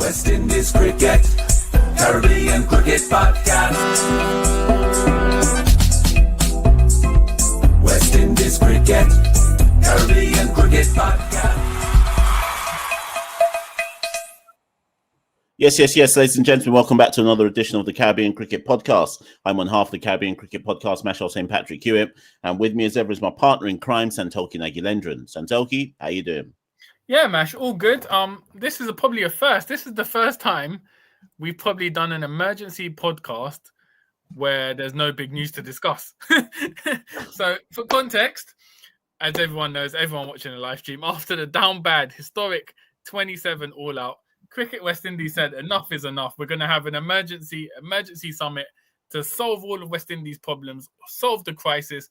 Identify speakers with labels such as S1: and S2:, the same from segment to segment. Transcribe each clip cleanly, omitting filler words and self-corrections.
S1: West Indies Cricket, Caribbean Cricket Podcast. West Indies Cricket, Caribbean Cricket Podcast.
S2: Yes, ladies and gentlemen, welcome back to another edition of the Caribbean Cricket Podcast. I'm on half the Caribbean Cricket Podcast, Machel St. Patrick Hewitt, and with me as ever is my partner in crime, Santokie Nagilendran. Santokie, how you doing?
S3: Yeah, Mash, all good. This is probably a first. This is the first time we've probably done an emergency podcast where there's no big news to discuss. So, for context, as everyone knows, everyone watching the live stream, after the down bad, historic 27 all-out, Cricket West Indies said enough is enough. We're going to have an emergency summit to solve all of West Indies' problems, solve the crisis.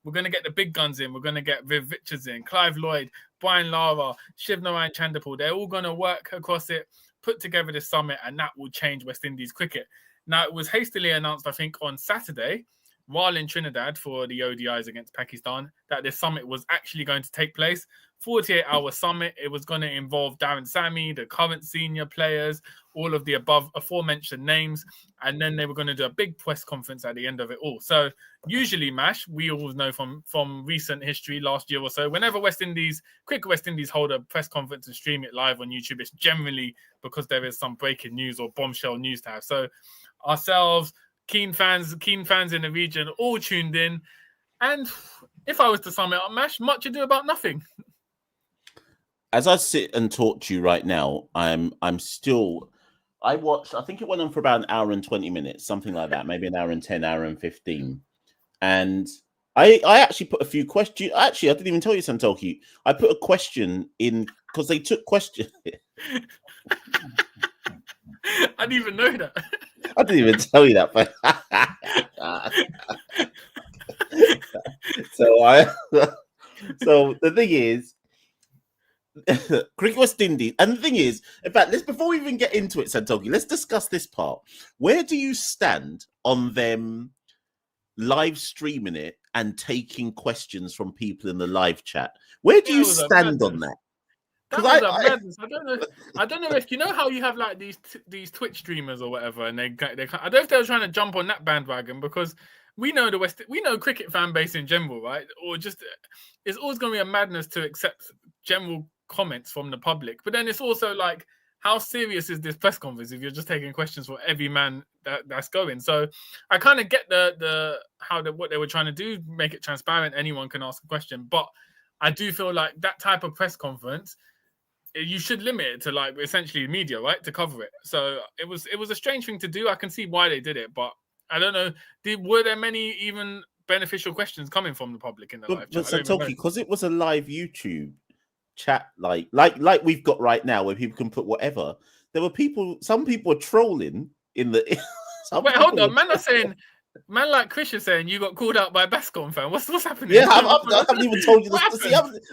S3: We're going to get the big guns in. We're going to get Viv Richards in, Clive Lloyd, Brian Lara, Shiv Narayan Chandapal. They're all going to work across it, put together this summit, and that will change West Indies cricket. Now, it was hastily announced, I think, on Saturday, while in Trinidad for the ODIs against Pakistan, that this summit was actually going to take place. 48-hour summit. It was going to involve Darren Sammy, the current senior players, all of the above aforementioned names, and then they were going to do a big press conference at the end of it all. So usually, Mash, we all know from recent history, last year or so, whenever Cricket West Indies hold a press conference and stream it live on YouTube, it's generally because there is some breaking news or bombshell news to have. So ourselves, keen fans in the region, all tuned in. And if I was to sum it up, Mash, much ado about nothing.
S2: As I sit and talk to you right now, I watched, I think it went on for about an hour and 20 minutes, something like that, maybe an hour and 10, hour and 15. And I actually put a few questions. Actually, I didn't even tell you, Santokie. I put a question in because they took questions.
S3: I didn't even know that.
S2: I didn't even tell you that. But so the thing is, Cricket West Indies, and the thing is, in fact, before we even get into it, Santokie, let's discuss this part. Where do you stand on them live streaming it and taking questions from people in the live chat? Where do you stand on that?
S3: That was a madness. I don't know if you know how you have like these Twitch streamers or whatever, and they I don't know if they were trying to jump on that bandwagon because we know cricket fan base in general, right? Or just it's always going to be a madness to accept general comments from the public, but then it's also like, how serious is this press conference if you're just taking questions for every man that's going? So I kind of get what they were trying to do, make it transparent, anyone can ask a question, but I do feel like that type of press conference, you should limit it to like essentially media, right, to cover it. So it was a strange thing to do. I can see why they did it, but I don't know. Were there many even beneficial questions coming from the public in the live chat?
S2: But Santokie, because it was a live YouTube chat like we've got right now, where people can put whatever. There were some people were trolling in the.
S3: Wait, hold on, man like Chris is saying you got called out by a Bascom fan. What's happening?
S2: Yeah, I haven't even told you I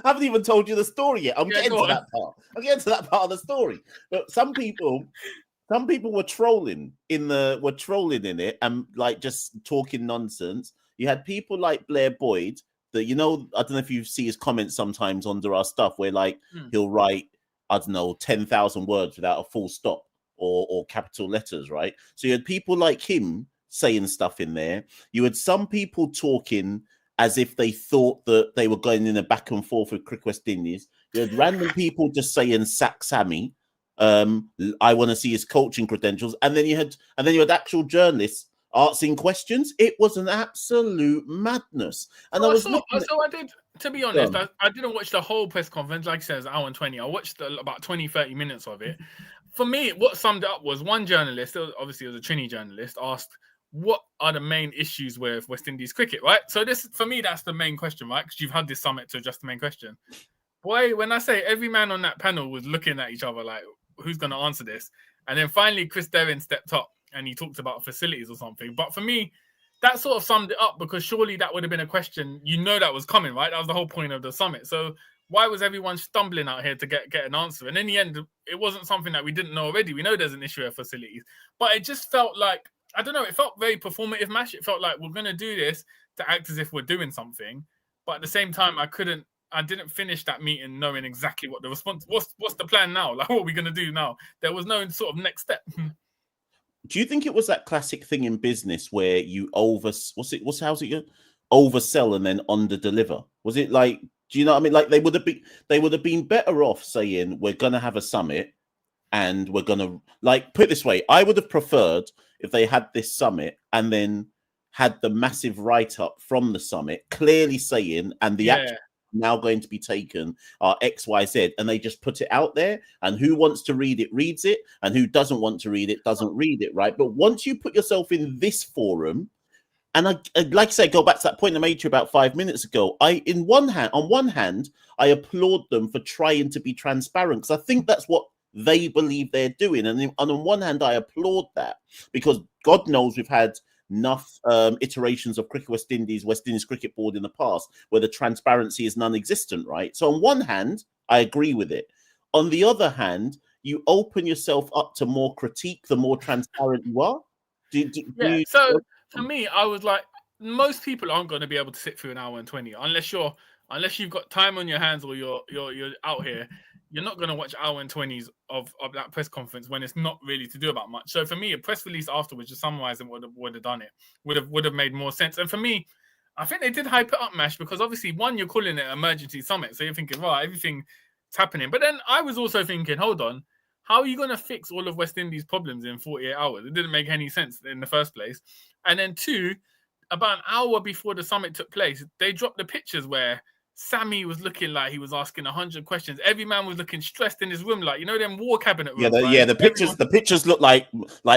S2: haven't even told you the story yet. I'm getting to that part. I'm getting to that part of the story. But some people were trolling in it and like just talking nonsense. You had people like Blair Boyd that, I don't know if you see his comments sometimes under our stuff where like he'll write, I don't know, 10,000 words without a full stop or capital letters, right? So you had people like him saying stuff in there. You had some people talking as if they thought that they were going in a back and forth with Cricket West Indies. You had random people just saying sack Sammy. I want to see his coaching credentials, and then you had actual journalists asking questions. It was an absolute madness. And I did,
S3: to be honest, I didn't watch the whole press conference. Like I said, it's an hour and 20. I watched about 20-30 minutes of it. For me, what summed it up was one journalist, obviously it was a Trini journalist, asked, what are the main issues with West Indies cricket, right? So this, for me, that's the main question, right? Because you've had this summit to address the main question. Boy, when I say every man on that panel was looking at each other like, who's going to answer this? And then finally, Chris Derwin stepped up and he talked about facilities or something. But for me, that sort of summed it up, because surely that would have been a question, that was coming, right? That was the whole point of the summit. So why was everyone stumbling out here to get an answer? And in the end, it wasn't something that we didn't know already. We know there's an issue with facilities, but it just felt like, I don't know, it felt very performative, Mash. It felt like we're going to do this to act as if we're doing something. But at the same time, I couldn't didn't finish that meeting knowing exactly what the response. What's the plan now? Like, what are we gonna do now? There was no sort of next step.
S2: Do you think it was that classic thing in business where you how's it go? Oversell and then under deliver? Was it like, do you know what I mean? Like they would have been better off saying we're gonna have a summit and we're gonna, like, put it this way, I would have preferred if they had this summit and then had the massive write-up from the summit clearly saying, and the actual now going to be taken are XYZ, and they just put it out there, and who wants to read it reads it, and who doesn't want to read it doesn't read it, right? But once you put yourself in this forum, and I like I say, go back to that point I made to you about 5 minutes ago, on one hand I applaud them for trying to be transparent, because I think that's what they believe they're doing, and on one hand I applaud that, because God knows we've had enough iterations of West Indies Cricket Board in the past where the transparency is non-existent, right? So on one hand, I agree with it. On the other hand, you open yourself up to more critique the more transparent you are.
S3: So for me, I was like, most people aren't going to be able to sit through an hour and 20 unless you've got time on your hands or you're out here. You're not going to watch hour and 20s of that press conference when it's not really to do about much. So for me, a press release afterwards, just summarizing would have done it, would have made more sense. And for me, I think they did hype it up, Mash, because obviously, one, you're calling it emergency summit, so you're thinking, right, everything's happening. But then I was also thinking, hold on, how are you going to fix all of West Indies' problems in 48 hours? It didn't make any sense in the first place. And then two, about an hour before the summit took place, they dropped the pictures where Sammy was looking like he was asking 100 questions. Every man was looking stressed in his room, like, you know, them war cabinet rooms.
S2: The pictures look like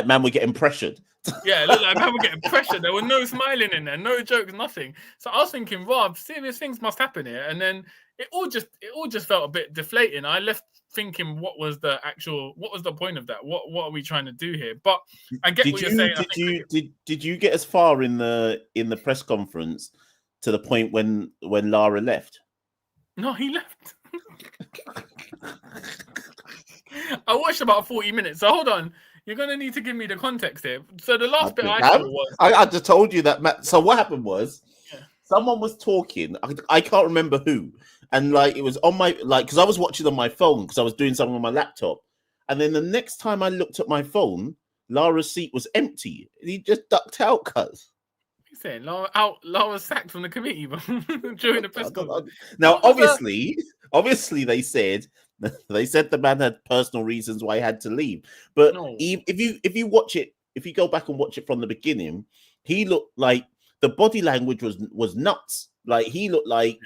S2: man were getting pressured.
S3: Yeah, it looked like man were getting pressured. There were no smiling in there, no jokes, nothing. So I was thinking, Rob, serious things must happen here. And then it all just felt a bit deflating. I left thinking, what was the point of that? What are we trying to do here? But I get what you're saying.
S2: Did you get as far in the press conference to the point when Lara left?
S3: No, he left. I watched about 40 minutes. So hold on. You're going to need to give me the context here. So the last bit I saw was...
S2: I just told you that. So what happened was someone was talking. I can't remember who. And like it was on my... because I was watching on my phone because I was doing something on my laptop. And then the next time I looked at my phone, Lara's seat was empty. He just ducked out, cuz.
S3: Saying Lara sacked from the committee during the press conference.
S2: Now, obviously, they said the man had personal reasons why he had to leave. But if you watch it, if you go back and watch it from the beginning, he looked like the body language was nuts. Like he looked like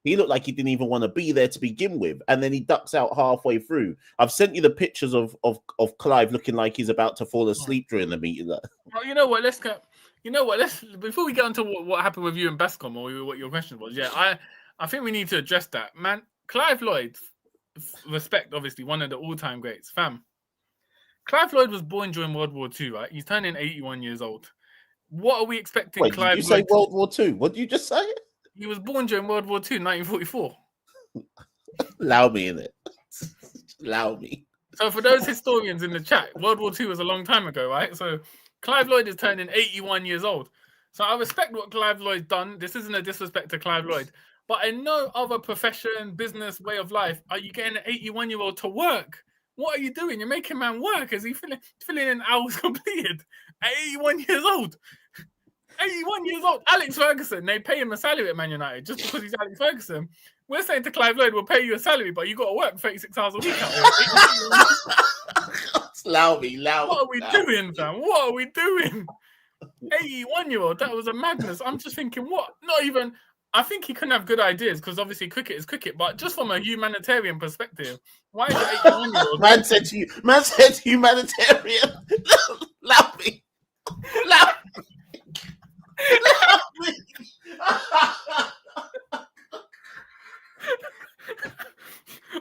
S2: he didn't even want to be there to begin with, and then he ducks out halfway through. I've sent you the pictures of Clive looking like he's about to fall asleep during the meeting.
S3: Well, you know what? Let's before we get into what happened with you and Bascom or what your question was. Yeah, I think we need to address that, man. Clive Lloyd, respect, obviously one of the all-time greats, fam. Clive Lloyd was born during World War II, right? He's turning 81 years old. What are we expecting?
S2: Wait,
S3: Clive
S2: did you say World War II? What did you just say?
S3: He was born during World War II, 1944.
S2: Allow me in it. Allow me.
S3: So for those historians in the chat, World War II was a long time ago, right? So Clive Lloyd is turning 81 years old. So I respect what Clive Lloyd's done. This isn't a disrespect to Clive Lloyd. But in no other profession, business, way of life are you getting an 81-year-old to work. What are you doing? You're making man work. Is he filling in hours completed at 81 years old? 81 years old. Alex Ferguson, they pay him a salary at Man United just because he's Alex Ferguson. We're saying to Clive Lloyd, we'll pay you a salary, but you got to work 36 hours a week out here.
S2: Allow me.
S3: What are we doing, fam? What are we doing? 81-year-old, that was a madness. I'm just thinking, what? Not even... I think he can have good ideas because obviously cricket is cricket, but just from a humanitarian perspective, why is it 81-year-old?
S2: Man said humanitarian. Allow me.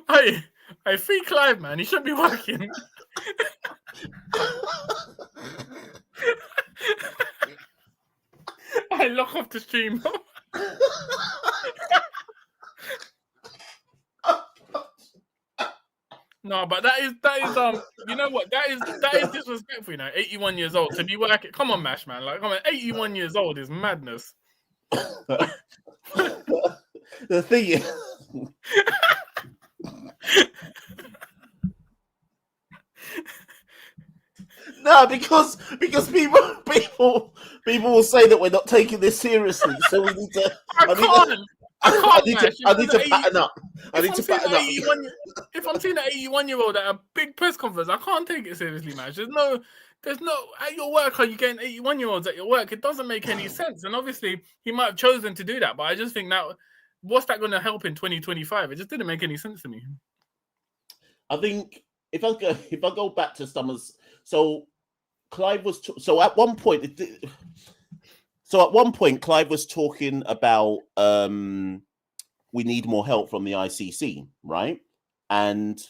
S3: Hey, free Clive, man. He shouldn't be working. I lock off the stream. No, but that is you know what, that is disrespectful, you know. 81 years old to be working. Come on, Mash, man. Like, come on, 81 years old is madness.
S2: The thing is, no, because people will say that we're not taking this seriously, so we need to.
S3: I can't.
S2: I need to pattern up.
S3: If I'm seeing an 81-year-old at a big press conference, I can't take it seriously, man. There's no at your work. Are you getting 81-year-olds at your work? It doesn't make any sense. And obviously, he might have chosen to do that, but I just think that what's that going to help in 2025? It just didn't make any sense to me.
S2: I think if I go back to Summers, so Clive was so at one point. So at one point, Clive was talking about we need more help from the ICC, right? And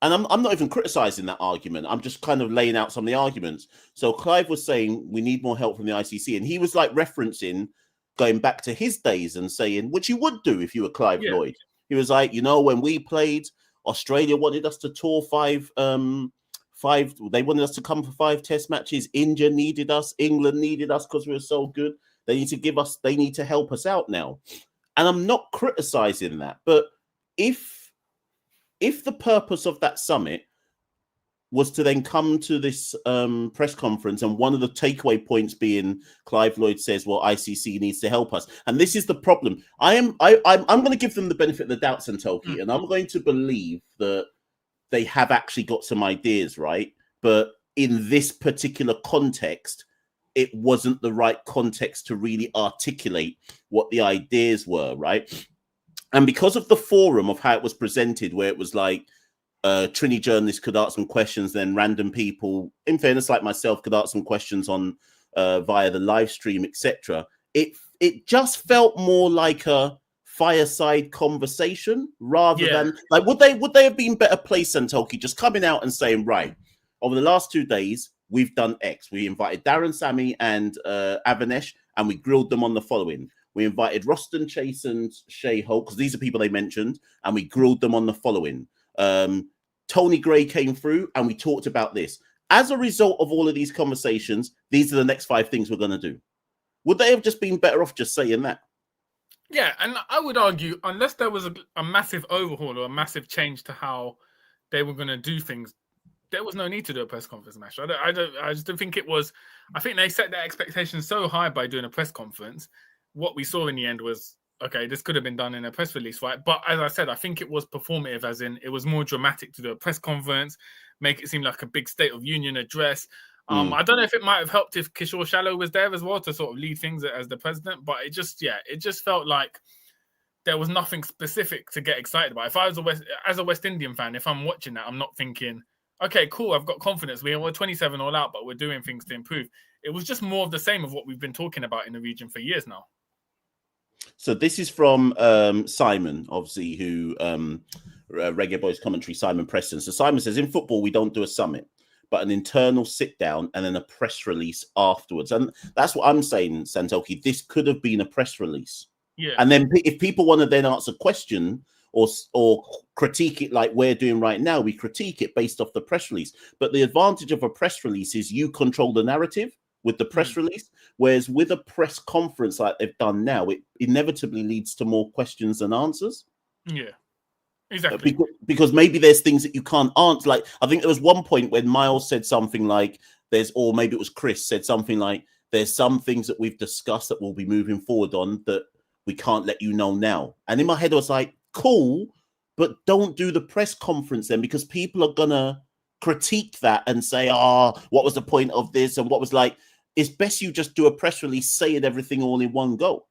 S2: I'm not even criticizing that argument. I'm just kind of laying out some of the arguments. So Clive was saying we need more help from the ICC, and he was like referencing going back to his days and saying, which you would do if you were Clive Lloyd. He was like, when we played, Australia wanted us to tour five. They wanted us to come for 5 test matches. India needed us. England needed us because we were so good. They need to help us out now. And I'm not criticizing that. But if the purpose of that summit was to then come to this press conference, and one of the takeaway points being Clive Lloyd says, well, ICC needs to help us. And this is the problem. I'm going to give them the benefit of the doubt, Santokie, and I'm going to believe that they have actually got some ideas, right? But in this particular context, it wasn't the right context to really articulate what the ideas were, right? And because of the forum of how it was presented, where it was like Trini journalists could ask some questions, then random people, in fairness, like myself, could ask some questions on via the live stream, etc. It just felt more like a fireside conversation rather than like would they have been better placed, Santokie, just coming out and saying, right, over the last 2 days we've done X. We invited Darren, Sammy and Avanesh, and we grilled them on the following. We invited Roston, Chase and Shay Holt, because these are people they mentioned, and we grilled them on the following. Tony Gray came through and we talked about this. As a result of all of these conversations, these are the next 5 things we're going to do. Would they have just been better off just saying that?
S3: Yeah, and I would argue, unless there was a massive overhaul or a massive change to how they were going to do things, there was no need to do a press conference, Mash. I just don't think it was. I think they set their expectations so high by doing a press conference. What we saw in the end was, okay, this could have been done in a press release, right? But as I said, I think it was performative, as in it was more dramatic to do a press conference, make it seem like a big State of Union address. I don't know if it might have helped if Kishore Shallow was there as well to sort of lead things as the president, but it just felt like there was nothing specific to get excited about. If I was as a West Indian fan, if I'm watching that, I'm not thinking, okay, cool, I've got confidence. We're 27 all out, but we're doing things to improve. It was just more of the same of what we've been talking about in the region for years now.
S2: So this is from Simon, obviously, who Reggae Boys commentary, Simon Preston. So Simon says, in football, we don't do a summit, but an internal sit down and then a press release afterwards. And that's what I'm saying, Santokie. This could have been a press release. Yeah. And then if people want to then ask a question or critique it like we're doing right now, we critique it based off the press release. But the advantage of a press release is you control the narrative with the press release, whereas with a press conference like they've done now, it inevitably leads to more questions than answers.
S3: Yeah. Exactly.
S2: Because maybe there's things that you can't answer. Like, I think there was one point when Miles said something like or maybe it was Chris said something like, there's some things that we've discussed that we'll be moving forward on that we can't let you know now. And in my head, I was like, cool, but don't do the press conference then, because people are going to critique that and say, what was the point of this? And what was like, it's best you just do a press release saying everything all in one go.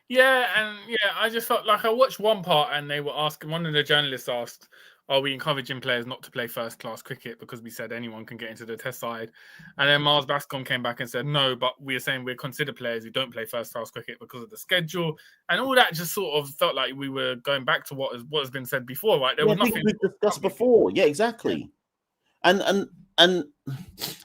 S3: Yeah, and I just felt like I watched one part and they were asking, one of the journalists asked, are we encouraging players not to play first-class cricket because we said anyone can get into the test side? And then Miles Bascom came back and said, no, but we're saying we're considered players who don't play first-class cricket because of the schedule. And all that just sort of felt like we were going back to what has been said before, right? There was nothing
S2: we discussed before. Yeah, exactly. Yeah. And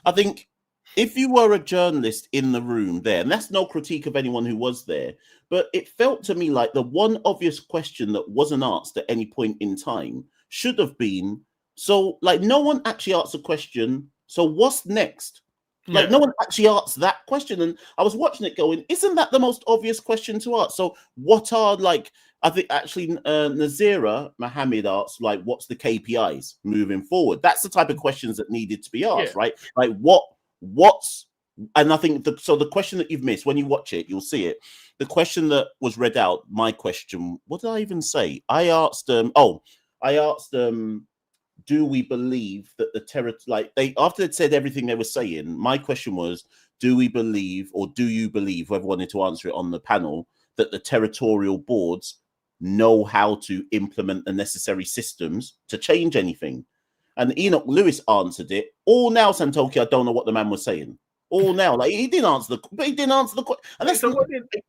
S2: I think if you were a journalist in the room there, and that's no critique of anyone who was there, but it felt to me like the one obvious question that wasn't asked at any point in time should have been, so like no one actually asked a question, so what's next? Like, no one actually asked that question. And I was watching it going, isn't that the most obvious question to ask? So what are, like, I think actually Nazira Mohammed asked, like, what's the KPIs moving forward? That's the type of questions that needed to be asked, right? Like, what's, and I think the question that you've missed, when you watch it, you'll see it. The question that was read out, my question, what did I even say? I asked do we believe that the after they'd said everything they were saying, my question was, do we believe, or do you believe, whoever wanted to answer it on the panel, that the territorial boards know how to implement the necessary systems to change anything? And Enoch Lewis answered it. All now, Santokie, I don't know what the man was saying. All now, like, he didn't answer the question. And that's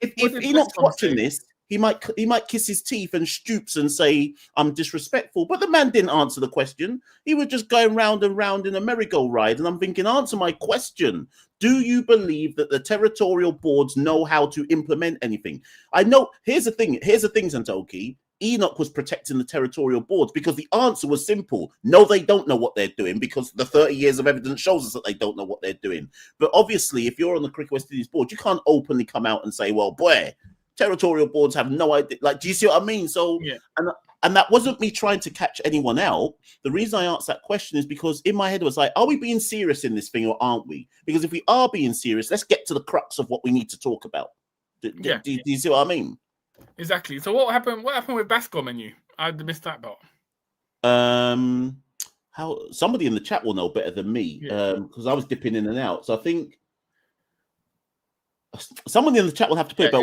S2: if Enoch's watching this, he might kiss his teeth and stoops and say, I'm disrespectful. But the man didn't answer the question. He was just going round and round in a merry-go-round. And I'm thinking, answer my question. Do you believe that the territorial boards know how to implement anything? I know. Here's the thing, Santokie. Enoch was protecting the territorial boards because the answer was simple. No, they don't know what they're doing, because the 30 years of evidence shows us that they don't know what they're doing. But obviously, if you're on the Cricket West Indies board, you can't openly come out and say, well, boy, territorial boards have no idea. Like, do you see what I mean? So, and that wasn't me trying to catch anyone out. The reason I asked that question is because in my head it was like, are we being serious in this thing or aren't we? Because if we are being serious, let's get to the crux of what we need to talk about. Do you see what I mean?
S3: Exactly. So what happened with Bascom and you? I missed that part.
S2: How somebody in the chat will know better than me, because I was dipping in and out. So I think somebody in the chat will have to put it. But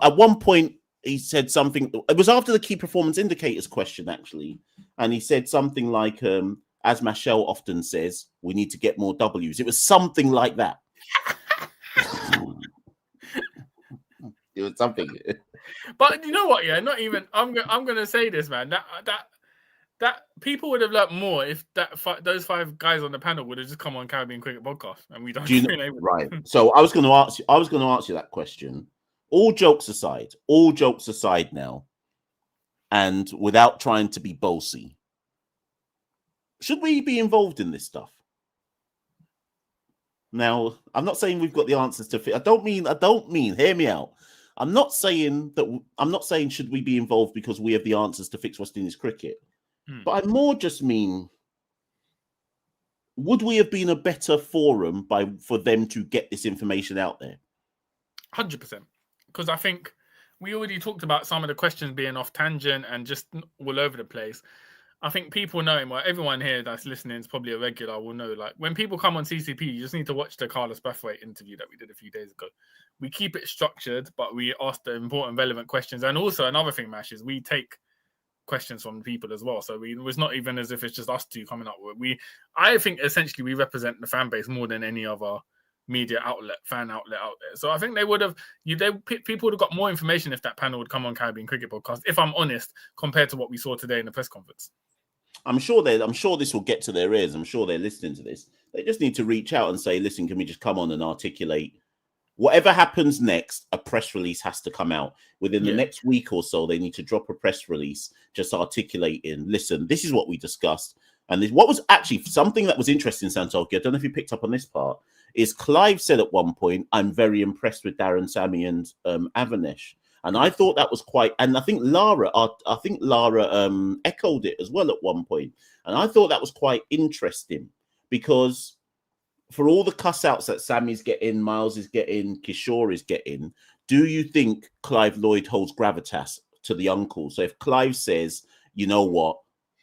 S2: at one point, he said something. It was after the key performance indicators question, actually, and he said something like, "As Machel often says, we need to get more W's." It was something like that. It was something.
S3: But you know what? Yeah, not even. I'm gonna say this, man. That people would have learnt more if those 5 guys on the panel would have just come on Caribbean Cricket Podcast, and we don't.
S2: Right. So I was going to ask you that question. All jokes aside now, and without trying to be bossy, should we be involved in this stuff? Now, I'm not saying we've got the answers to fit. I don't mean. Hear me out. I'm not saying should we be involved because we have the answers to fix West Indies cricket. But I more just mean, would we have been a better forum for them to get this information out there?
S3: 100%. Because I think we already talked about some of the questions being off tangent and just all over the place. I think people knowing, well, everyone here that's listening is probably a regular will know, like, when people come on CCP, you just need to watch the Carlos Brathwaite interview that we did a few days ago. We keep it structured, but we ask the important, relevant questions. And also another thing, Mash, is we take questions from people as well. So it was not even as if it's just us two coming up with it. I think essentially we represent the fan base more than any other media fan outlet out there. So I think people would have got more information if that panel would come on Caribbean Cricket Podcast, if I'm honest, compared to what we saw today in the press conference.
S2: I'm sure this will get to their ears. I'm sure they're listening to this. They just need to reach out and say, listen, can we just come on and articulate whatever happens next? A press release has to come out within the next week or so. They need to drop a press release just articulating, listen, this is what we discussed. And what was actually something that was interesting, Santokie, I don't know if you picked up on this part, is Clive said at one point, I'm very impressed with Darren, Sammy and Avanesh. And I thought that was quite, and I think Lara echoed it as well at one point. And I thought that was quite interesting, because for all the cuss outs that Sammy's getting, Miles is getting, Kishore is getting, do you think Clive Lloyd holds gravitas to the uncle? So if Clive says, you know what,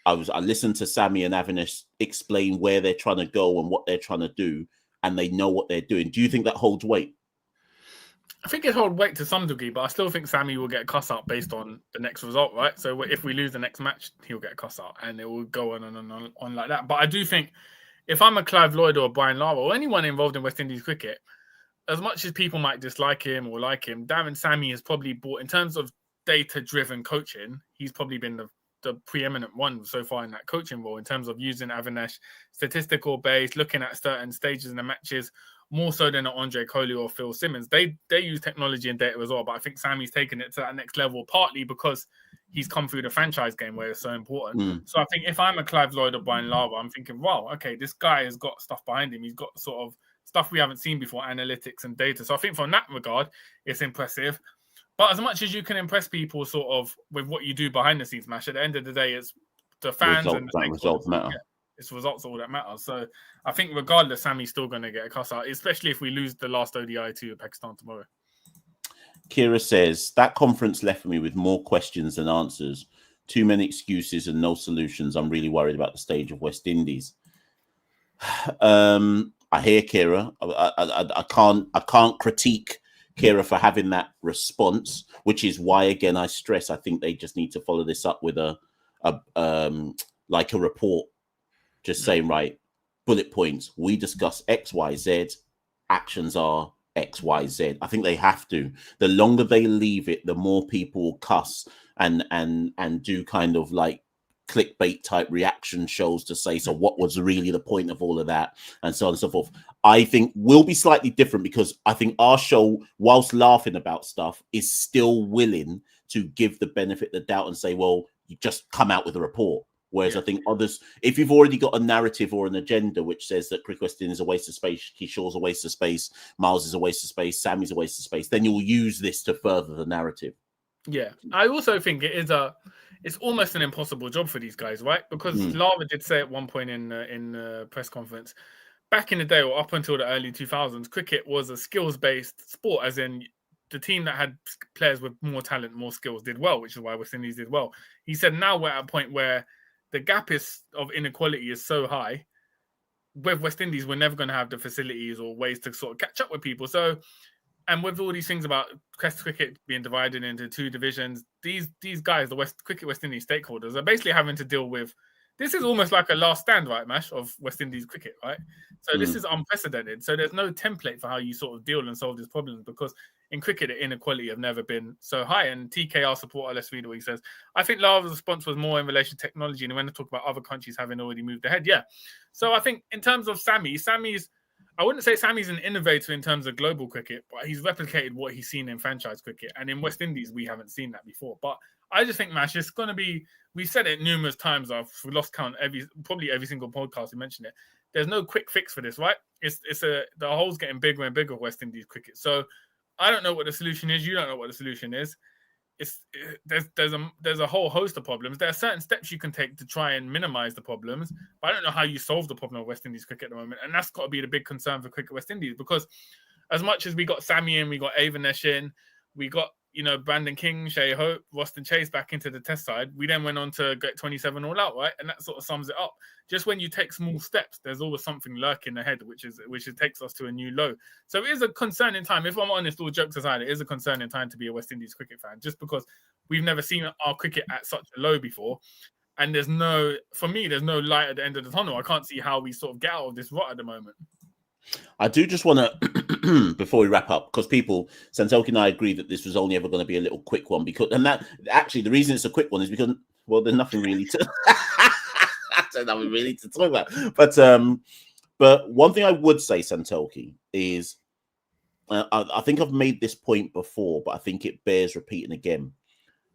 S2: I listened to Sammy and Avanesh explain where they're trying to go and what they're trying to do, and they know what they're doing, do you think that holds weight?
S3: I think it holds weight to some degree, but I still think Sammy will get a cuss out based on the next result, right? So if we lose the next match, he'll get a cuss out, and it will go on and on like that. But I do think if I'm a Clive Lloyd or Brian Lara or anyone involved in West Indies cricket, as much as people might dislike him or like him, Darren Sammy has probably brought, in terms of data-driven coaching, he's probably been the preeminent one so far in that coaching role, in terms of using Avanesh, statistical base, looking at certain stages in the matches, more so than Andre Coley or Phil Simmons. They use technology and data as well, but I think Sammy's taken it to that next level, partly because he's come through the franchise game where it's so important. So I think if I'm a Clive Lloyd or Brian Lara, I'm thinking, wow, okay, this guy has got stuff behind him. He's got sort of stuff we haven't seen before, analytics and data. So I think from that regard, it's impressive. But as much as you can impress people sort of with what you do behind the scenes, Mash, at the end of the day, it's the fans and the
S2: results matter.
S3: Yeah, it's results all that matter. So I think regardless, Sammy's still going to get a cuss out, especially if we lose the last ODI to Pakistan tomorrow.
S2: Kira says, that conference left me with more questions than answers. Too many excuses and no solutions. I'm really worried about the stage of West Indies. I hear Kira. I can't critique Kira for having that response, which is why, again, I stress I think they just need to follow this up with a report, just saying, right, bullet points. We discuss X, Y, Z. Actions are X, Y, Z. I think they have to. The longer they leave it, the more people will cuss and do kind of like clickbait type reaction shows to say, so what was really the point of all of that, and so on and so forth. I think will be slightly different because I think our show, whilst laughing about stuff, is still willing to give the benefit of the doubt and say, well, you just come out with a report. Whereas I think others, if you've already got a narrative or an agenda which says that Cricket West Indies is a waste of space, Kishore's a waste of space, Miles is a waste of space, Sammy's a waste of space, then you'll use this to further the narrative.
S3: Yeah, I also think it's almost an impossible job for these guys, right? Because Lava did say at one point in the press conference, back in the day or up until the early 2000s, cricket was a skills-based sport, as in the team that had players with more talent, more skills did well, which is why West Indies did well. He said now we're at a point where the gap of inequality is so high. With West Indies, we're never going to have the facilities or ways to sort of catch up with people. So, and with all these things about Test cricket being divided into two divisions, these guys, the Cricket West Indies stakeholders, are basically having to deal with. This is almost like a last stand, right, Mash, of West Indies cricket, right? So this is unprecedented. So there's no template for how you sort of deal and solve these problems because in cricket, the inequality have never been so high. And TKR supporter, let's read what he says. I think Lava's response was more in relation to technology and when they talk about other countries having already moved ahead. Yeah. So I think in terms of Sammy's, I wouldn't say Sammy's an innovator in terms of global cricket, but he's replicated what he's seen in franchise cricket. And in West Indies, we haven't seen that before. But I just think, Mash, it's going to be, we've said it numerous times. We lost count probably every single podcast we mentioned it. There's no quick fix for this, right? The hole's getting bigger and bigger, West Indies cricket. So I don't know what the solution is. You don't know what the solution is. There's a whole host of problems. There are certain steps you can take to try and minimize the problems, but I don't know how you solve the problem of West Indies cricket at the moment. And that's got to be the big concern for Cricket West Indies, because as much as we got Sammy in, we got Avanesh in, we got, Brandon King, Shea Hope, Roston Chase back into the test side. We then went on to get 27 all out, right? And that sort of sums it up. Just when you take small steps, there's always something lurking ahead, which takes us to a new low. So it is a concerning time. If I'm honest, all jokes aside, it is a concerning time to be a West Indies cricket fan, just because we've never seen our cricket at such a low before. And there's no light at the end of the tunnel. I can't see how we sort of get out of this rut at the moment.
S2: I do just want to, before we wrap up, because Santokie and I agree that this was only ever going to be a little quick one, the reason it's a quick one is because, well, there's nothing really to, nothing really to talk about. But one thing I would say, Santokie, is I think I've made this point before, but I think it bears repeating again.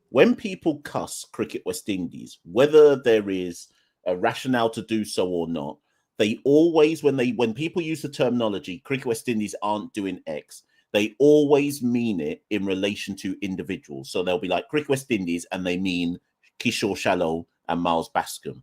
S2: When people cuss Cricket West Indies, whether there is a rationale to do so or not, they always, when people use the terminology, Cricket West Indies aren't doing X, they always mean it in relation to individuals. So they'll be like Cricket West Indies, and they mean Kishore Shallow and Miles Bascombe.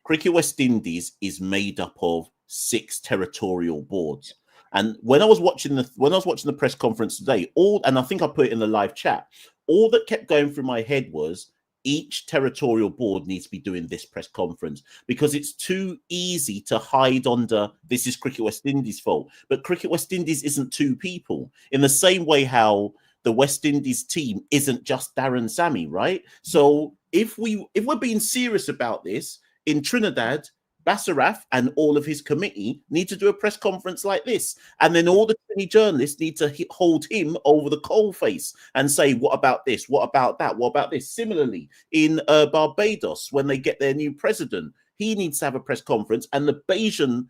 S2: Cricket West Indies is made up of 6 territorial boards. And when I was watching the press conference today, and I think I put it in the live chat, all that kept going through my head was, each territorial board needs to be doing this press conference, because it's too easy to hide under this is Cricket West Indies' fault. But Cricket West Indies isn't 2 people, in the same way how the West Indies team isn't just Darren Sammy, right? So if we're being serious about this, in Trinidad, Basaraf and all of his committee need to do a press conference like this. And then all the 20 journalists need to hold him over the coalface and say, what about this? What about that? What about this? Similarly, in Barbados, when they get their new president, he needs to have a press conference, and the Bayesian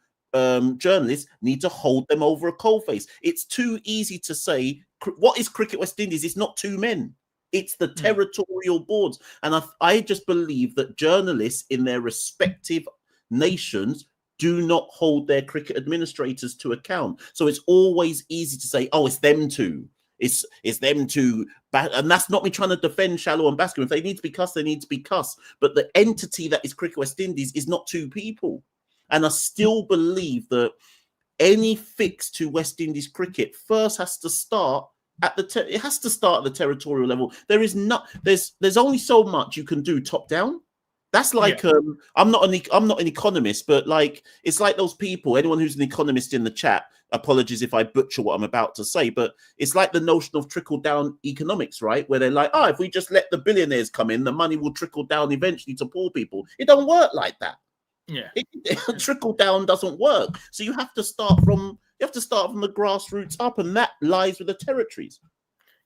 S2: journalists need to hold them over a coalface. It's too easy to say, what is Cricket West Indies? It's not 2 men. It's the territorial boards. And I just believe that journalists in their respective nations do not hold their cricket administrators to account. So it's always easy to say, oh, it's them two. It's them two. And that's not me trying to defend Shallow and Bascom. If they need to be cussed, they need to be cussed. But the entity that is Cricket West Indies is not two people. And I still believe that any fix to West Indies cricket first has to start at the it has to start at the territorial level. There's only so much you can do top down. That's like I'm not an economist, but like it's like those people. Anyone who's an economist in the chat, apologies if I butcher what I'm about to say, but it's like the notion of trickle down economics, right? Where they're like, if we just let the billionaires come in, the money will trickle down eventually to poor people. It don't work like that.
S3: Yeah,
S2: trickle down doesn't work. So you have to start from the grassroots up, and that lies with the territories.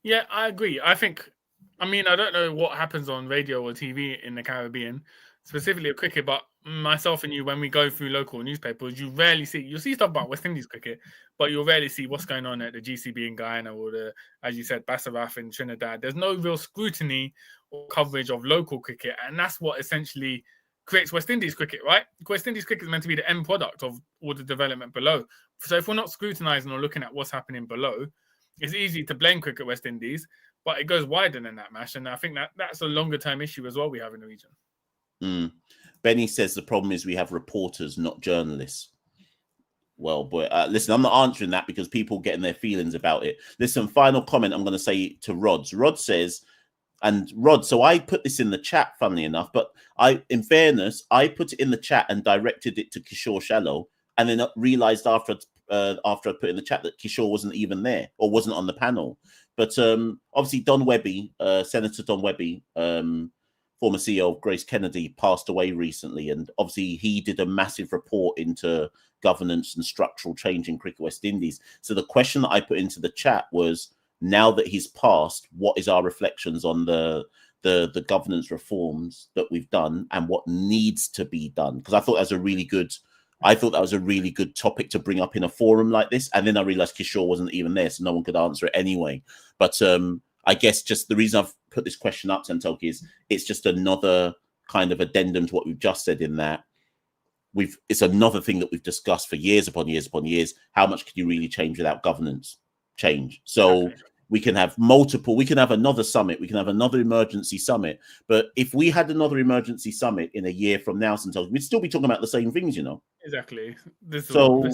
S3: Yeah, I agree. I don't know what happens on radio or TV in the Caribbean, specifically of cricket, but myself and you, when we go through local newspapers, you'll see stuff about West Indies cricket, but you'll rarely see what's going on at the GCB in Guyana or the, as you said, Basaraf in Trinidad. There's no real scrutiny or coverage of local cricket, and that's what essentially creates West Indies cricket, right? West Indies cricket is meant to be the end product of all the development below. So if we're not scrutinizing or looking at what's happening below, it's easy to blame Cricket West Indies, but it goes wider than that, Mash. And I think that's a longer term issue as well we have in the region.
S2: Benny says the problem is we have reporters, not journalists. Well, boy, listen, I'm not answering that because people getting their feelings about it. Listen, final comment I'm going to say to Rods. Rod says, and Rod, so I put this in the chat, funnily enough, but in fairness, I put it in the chat and directed it to Kishore Shallow, and then realized after I put in the chat that Kishore wasn't even there or wasn't on the panel. But obviously, Don Webby, Senator Don Webby, former CEO of Grace Kennedy, passed away recently, and obviously he did a massive report into governance and structural change in Cricket West Indies. So the question that I put into the chat was, now that he's passed, what is our reflections on the governance reforms that we've done and what needs to be done? Because I thought that was a really good topic to bring up in a forum like this. And then I realized Kishore wasn't even there, so no one could answer it anyway. But I guess just the reason I've put this question up, Santokie, is it's just another kind of addendum to what we've just said, in that it's another thing that we've discussed for years upon years upon years. How much can you really change without governance change? So exactly. We can have another summit, we can have another emergency summit. But if we had another emergency summit in a year from now, Santokie, we'd still be talking about the same things, you know.
S3: Exactly. So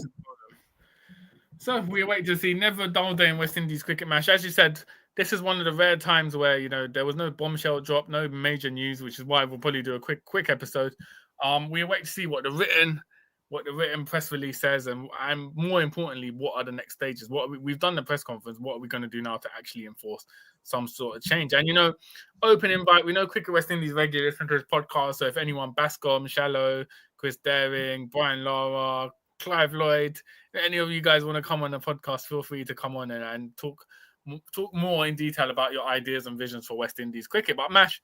S3: we wait to see. Never a dull day in West Indies cricket match. As you said, this is one of the rare times where, you know, there was no bombshell drop, no major news, which is why we'll probably do a quick episode. We wait to see what the written press release says, and more importantly, what are the next stages? We've done the press conference. What are we going to do now to actually enforce some sort of change? And, you know, open invite. We know Cricket West Indies regularly listen to this podcast. So if anyone, Bascom, Shallow, Chris Daring, Brian Lara, Clive Lloyd, any of you guys want to come on the podcast, feel free to come on and talk more in detail about your ideas and visions for West Indies cricket. But Mash,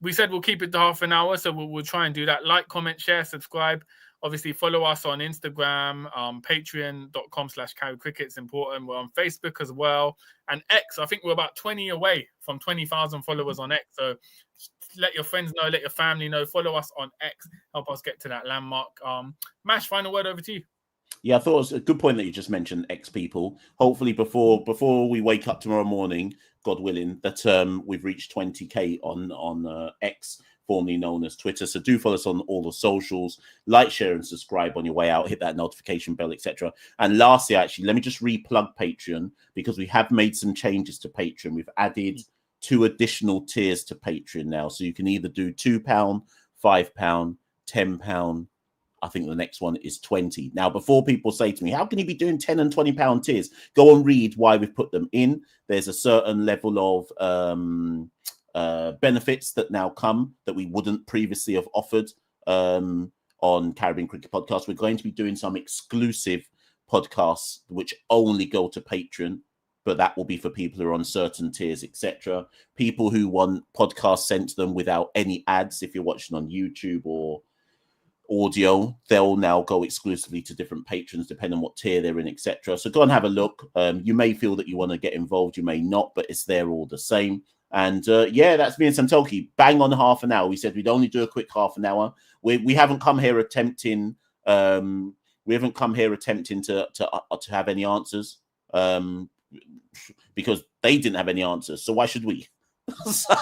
S3: we said we'll keep it to half an hour, so we'll try and do that. Like, comment, share, subscribe. Obviously, follow us on Instagram, patreon.com/carrycricket. It's important. We're on Facebook as well. And X, I think we're about 20 away from 20,000 followers on X. So let your friends know, let your family know. Follow us on X. Help us get to that landmark. Mash, final word over to you.
S2: Yeah, I thought it was a good point that you just mentioned, X people. Hopefully before we wake up tomorrow morning, God willing, that we've reached 20K on X, formerly known as Twitter. So do follow us on all the socials, like, share, and subscribe on your way out. Hit that notification bell, etc. And lastly, actually, let me just re-plug Patreon, because we have made some changes to Patreon. We've added 2 additional tiers to Patreon now. So you can either do £2, £5, £10. I think the next one is 20. Now, before people say to me, how can you be doing 10 and 20 pound tiers? Go and read why we've put them in. There's a certain level of benefits that now come that we wouldn't previously have offered on Caribbean Cricket Podcast. We're going to be doing some exclusive podcasts which only go to Patreon, but that will be for people who are on certain tiers, etc. People who want podcasts sent to them without any ads, if you're watching on YouTube or audio, they'll now go exclusively to different patrons depending on what tier they're in, etc. So go and have a look. You may feel that you want to get involved, you may not, but it's there all the same. And yeah, that's me and Santokie. Bang on half an hour. We said we'd only do a quick half an hour. We haven't come here attempting We haven't come here attempting to have any answers, because they didn't have any answers. So why should we? So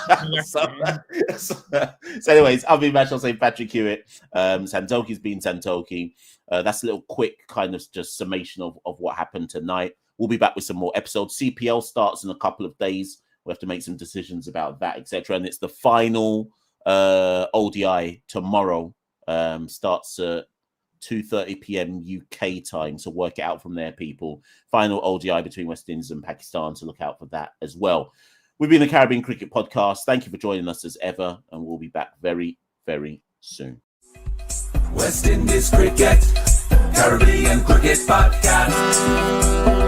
S2: anyways, I've been Machel saying Patrick Hewitt. Santokie's been Santokie. That's a little quick kind of just summation of what happened tonight. We'll be back with some more episodes. CPL starts in a couple of days. We have to make some decisions about that, etc. And it's the final ODI tomorrow. Starts at 2:30 p.m. UK time. So work it out from there, people. Final ODI between West Indies and Pakistan. So look out for that as well. We've been the Caribbean Cricket Podcast. Thank you for joining us as ever. And we'll be back very, very soon.
S1: West Indies Cricket, Caribbean Cricket Podcast.